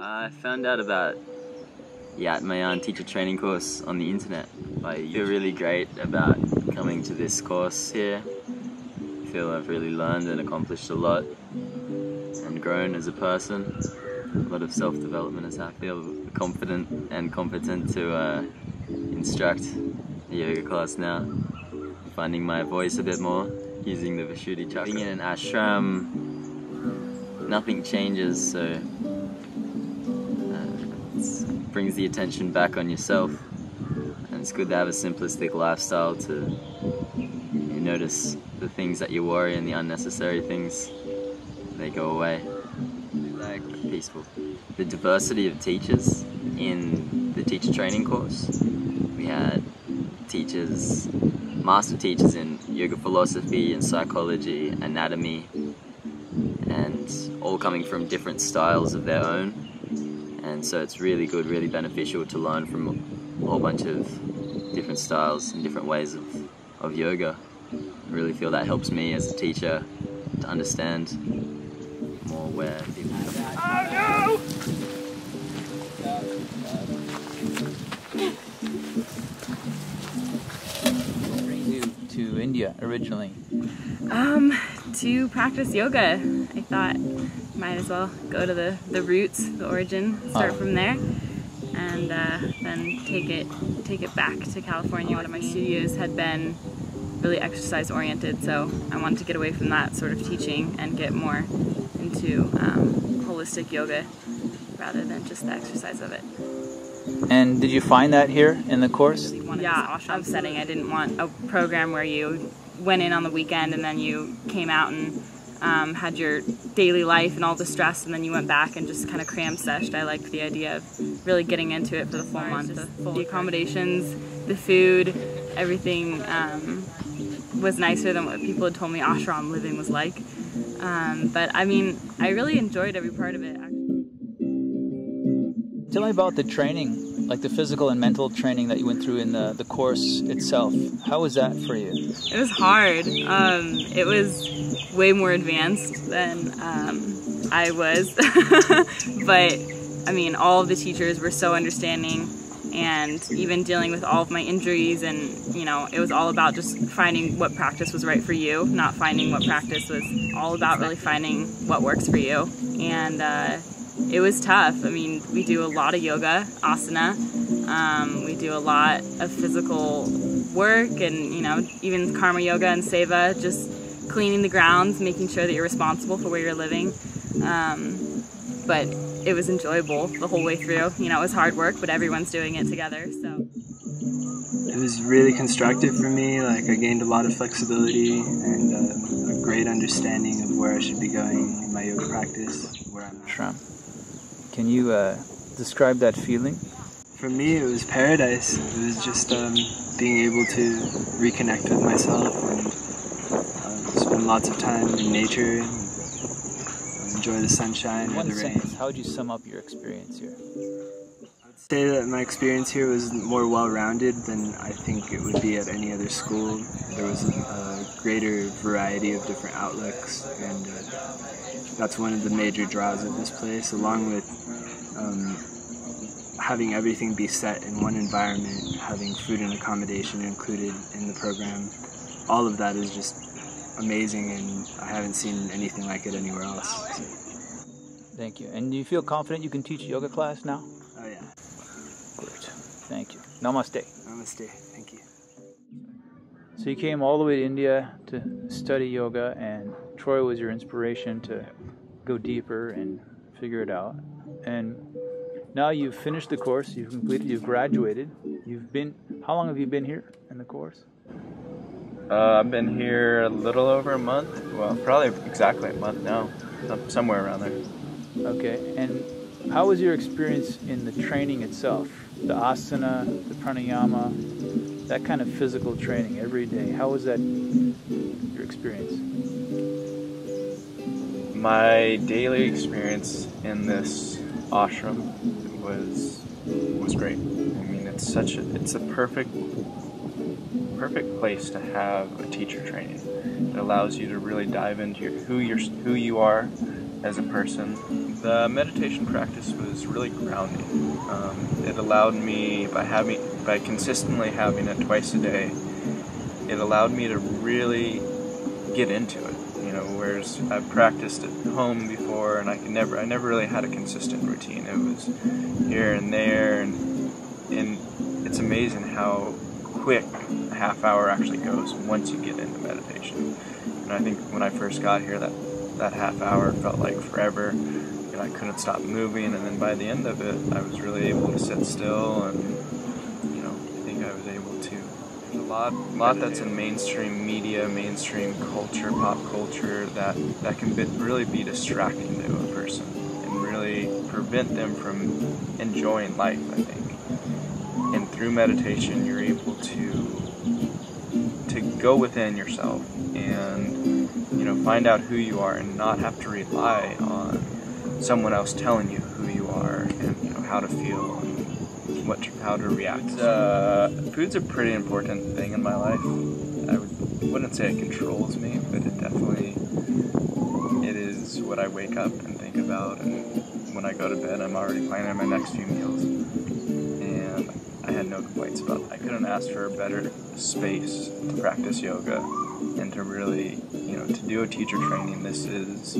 I found out about the Atmayaan teacher training course on the internet. I feel really great about coming to this course here. I feel I've really learned and accomplished a lot and grown as a person. A lot of self-development as I feel confident and competent to instruct a yoga class now. Finding my voice a bit more, using the Vishuddhi chakra. Being in an ashram, nothing changes, so it brings the attention back on yourself. And it's good to have a simplistic lifestyle to notice the things that you worry and the unnecessary things, they go away. Like peaceful. The diversity of teachers in the teacher training course. We had teachers, master teachers in yoga philosophy and psychology, anatomy, and all coming from different styles of their own. And so it's really good, really beneficial to learn from a whole bunch of different styles and different ways of yoga. I really feel that helps me as a teacher to understand more where people come from. Oh no! What brings you to India originally? To practice yoga. I thought might as well go to the roots, the origin, start from there, and then take it back to California. One of my studios had been really exercise oriented, so I wanted to get away from that sort of teaching and get more into holistic yoga rather than just the exercise of it. And did you find that here in the course? Yeah, ashram setting. I didn't want a program where you went in on the weekend and then you came out and had your daily life and all the stress, and then you went back and just kind of cram-seshed. I liked the idea of really getting into it for the full month. The accommodations, the food, everything was nicer than what people had told me ashram living was like. But I mean, I really enjoyed every part of it. Tell me about the training, like the physical and mental training that you went through in the course itself. How was that for you? It was hard. It was way more advanced than I was. But I mean, all of the teachers were so understanding, and even dealing with all of my injuries, and you know, it was all about just finding what practice was right for you, not finding what practice was all about really finding what works for you. And it was tough. I mean, we do a lot of yoga, asana. We do a lot of physical work, and you know, even karma yoga and seva, just cleaning the grounds, making sure that you're responsible for where you're living. But it was enjoyable the whole way through. You know, it was hard work, but everyone's doing it together, so. It was really constructive for me. Like, I gained a lot of flexibility and a great understanding of where I should be going in my yoga practice, where I'm at. Can you describe that feeling? For me, it was paradise. It was just being able to reconnect with myself and spend lots of time in nature and enjoy the sunshine or the rain. How would you sum up your experience here? I'd say that my experience here was more well-rounded than I think it would be at any other school. There was a greater variety of different outlooks, and that's one of the major draws of this place, along with having everything be set in one environment, having food and accommodation included in the program. All of that is just amazing, and I haven't seen anything like it anywhere else. So. Thank you. And do you feel confident you can teach a yoga class now? Oh yeah. Great. Thank you. Namaste. Namaste. Thank you. So you came all the way to India to study yoga, and Troy was your inspiration to go deeper and figure it out. And now you've finished the course, you've completed, you've graduated. How long have you been here in the course? I've been here a little over a month. Well, probably exactly a month now. Somewhere around there. Okay, and how was your experience in the training itself? The asana, the pranayama, that kind of physical training every day. How was that your experience? My daily experience in this ashram was great. I mean, it's a perfect place to have a teacher training. It allows you to really dive into who you are as a person. The meditation practice was really grounding. It allowed me, by consistently having it twice a day, it allowed me to really get into it. You know, whereas I've practiced at home before, and I never really had a consistent routine. It was here and there, and it's amazing how quick a half hour actually goes once you get into meditation. And I think when I first got here, that half hour felt like forever. You know, I couldn't stop moving, and then by the end of it, I was really able to sit still, and you know, I think I was able to. There's a lot that's in mainstream media, mainstream culture, pop culture that can really be distracting to a person and really prevent them from enjoying life, I think. And through meditation, you're able to go within yourself and, you know, find out who you are and not have to rely on someone else telling you who you are and, you know, how to feel and how to react. Food's a pretty important thing in my life. I wouldn't say it controls me, but it is what I wake up and think about, and when I go to bed, I'm already planning my next few meals. And I had no complaints about that. I couldn't ask for a better space to practice yoga and to really, you know, to do a teacher training. This is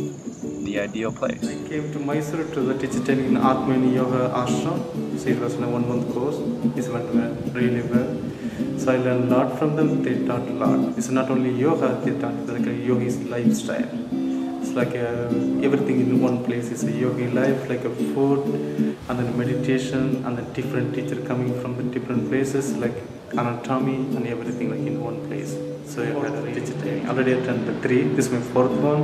the ideal place. I came to Mysore to the teacher training in Atmayaan Yoga Ashram. So it was a 1-month course. It went really well. So I learned a lot from them. They taught a lot. It's not only yoga, they taught like a yogi's lifestyle. It's like everything in one place. It's a yogi life, like a food, and then meditation, and then different teacher coming from the different places, like anatomy and everything, like in one place. So I had a teacher training. Already I've done the 3. This is my 4th one,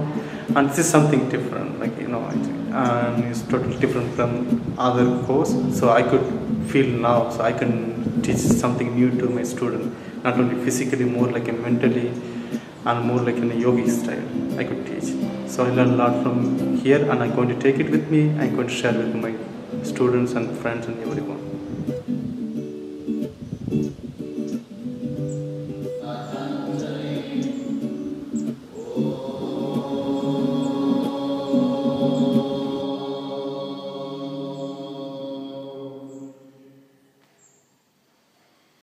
and this is something different. Like, you know, and it's totally different from other course. So I could feel now. So I can teach something new to my student, not only physically, more like a mentally, and more like in a yogi style. I could teach. So I learned a lot from here, and I'm going to take it with me. I'm going to share with my students and friends and everyone.